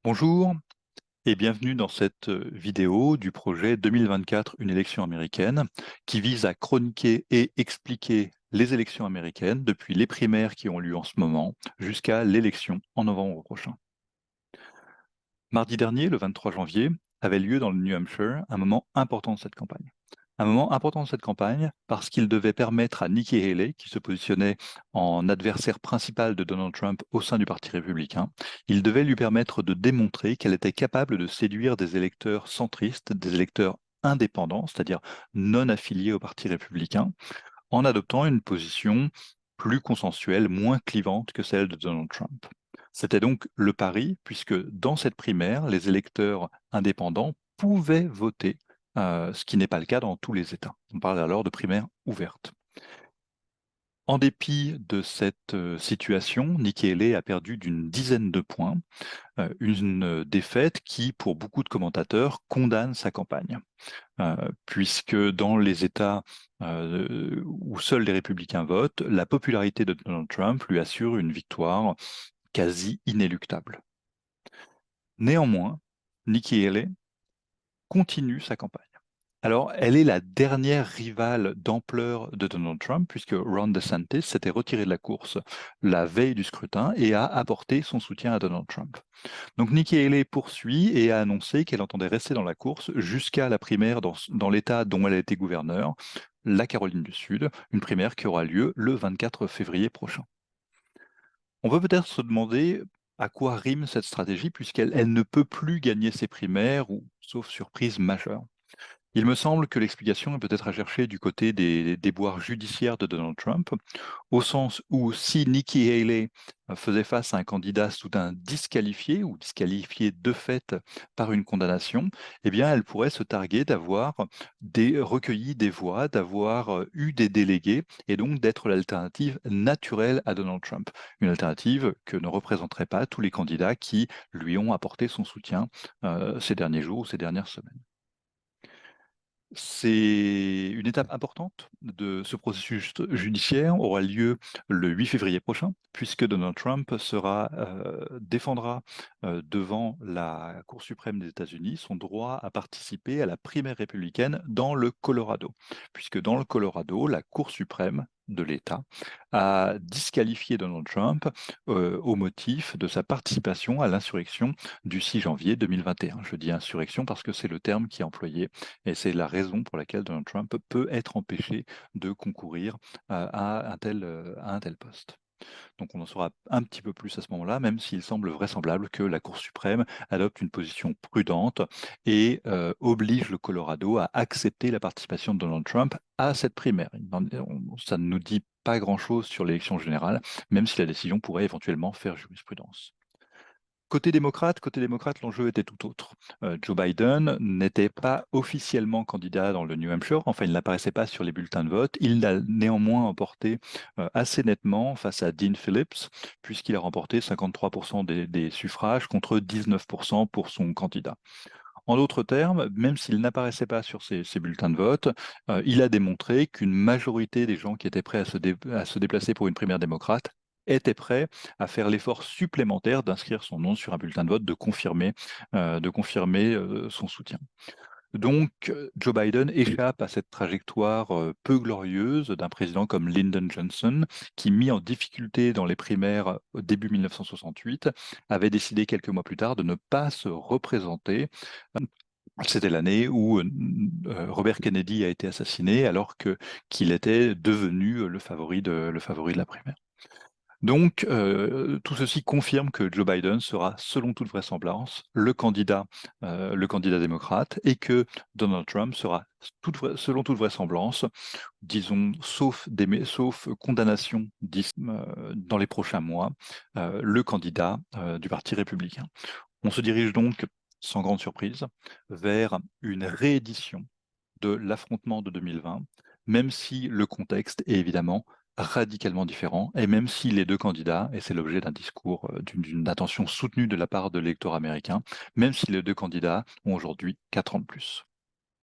Bonjour et bienvenue dans cette vidéo du projet 2024, une élection américaine, qui vise à chroniquer et expliquer les élections américaines depuis les primaires qui ont lieu en ce moment jusqu'à l'élection en novembre prochain. Mardi dernier, le 23 janvier, avait lieu dans le New Hampshire un moment important de cette campagne. Un moment important de cette campagne parce qu'il devait permettre à Nikki Haley, qui se positionnait en adversaire principal de Donald Trump au sein du Parti républicain, il devait lui permettre de démontrer qu'elle était capable de séduire des électeurs centristes, des électeurs indépendants, c'est-à-dire non affiliés au Parti républicain, en adoptant une position plus consensuelle, moins clivante que celle de Donald Trump. C'était donc le pari, puisque dans cette primaire, les électeurs indépendants pouvaient voter, ce qui n'est pas le cas dans tous les États. On parle alors de primaire ouverte. En dépit de cette situation, Nikki Haley a perdu d'une dizaine de points, une défaite qui, pour beaucoup de commentateurs, condamne sa campagne. Puisque dans les États où seuls les républicains votent, la popularité de Donald Trump lui assure une victoire quasi inéluctable. Néanmoins, Nikki Haley continue sa campagne. Alors, elle est la dernière rivale d'ampleur de Donald Trump, puisque Ron DeSantis s'était retiré de la course la veille du scrutin et a apporté son soutien à Donald Trump. Donc Nikki Haley poursuit et a annoncé qu'elle entendait rester dans la course jusqu'à la primaire dans l'État dont elle a été gouverneure, la Caroline du Sud, une primaire qui aura lieu le 24 février prochain. On peut peut-être se demander à quoi rime cette stratégie, puisqu'elle ne peut plus gagner ses primaires, ou sauf surprise majeure. Il me semble que l'explication est peut-être à chercher du côté des déboires judiciaires de Donald Trump, au sens où si Nikki Haley faisait face à un candidat soudain disqualifié ou disqualifié de fait par une condamnation, eh bien elle pourrait se targuer d'avoir recueilli des voix, d'avoir eu des délégués et donc d'être l'alternative naturelle à Donald Trump. Une alternative que ne représenteraient pas tous les candidats qui lui ont apporté son soutien ces derniers jours ou ces dernières semaines. C'est une étape importante de ce processus judiciaire aura lieu le 8 février prochain, puisque Donald Trump défendra devant la Cour suprême des États-Unis son droit à participer à la primaire républicaine dans le Colorado, puisque dans le Colorado, la Cour suprême de l'État a disqualifié Donald Trump au motif de sa participation à l'insurrection du 6 janvier 2021. Je dis insurrection parce que c'est le terme qui est employé et c'est la raison pour laquelle Donald Trump peut être empêché de concourir à un tel poste. Donc on en saura un petit peu plus à ce moment-là, même s'il semble vraisemblable que la Cour suprême adopte une position prudente et oblige le Colorado à accepter la participation de Donald Trump à cette primaire. Ça ne nous dit pas grand-chose sur l'élection générale, même si la décision pourrait éventuellement faire jurisprudence. Côté démocrate, l'enjeu était tout autre. Joe Biden n'était pas officiellement candidat dans le New Hampshire, enfin il n'apparaissait pas sur les bulletins de vote. Il l'a néanmoins emporté assez nettement face à Dean Phillips, puisqu'il a remporté 53% des suffrages contre 19% pour son candidat. En d'autres termes, même s'il n'apparaissait pas sur ces bulletins de vote, il a démontré qu'une majorité des gens qui étaient prêts à se déplacer pour une primaire démocrate étaient prêts à faire l'effort supplémentaire d'inscrire son nom sur un bulletin de vote, de confirmer son soutien. Donc, Joe Biden échappe à cette trajectoire peu glorieuse d'un président comme Lyndon Johnson, qui, mis en difficulté dans les primaires au début 1968, avait décidé quelques mois plus tard de ne pas se représenter. C'était l'année où Robert Kennedy a été assassiné, alors qu'il était devenu le favori de la primaire. Donc, tout ceci confirme que Joe Biden sera, selon toute vraisemblance, le candidat démocrate, et que Donald Trump sera, selon toute vraisemblance, disons, sauf condamnation dans les prochains mois, le candidat du Parti républicain. On se dirige donc, sans grande surprise, vers une réédition de l'affrontement de 2020, même si le contexte est évidemment radicalement différent, et même si les deux candidats, et c'est l'objet d'un discours, d'une attention soutenue de la part de l'électorat américain, même si les deux candidats ont aujourd'hui 4 ans de plus.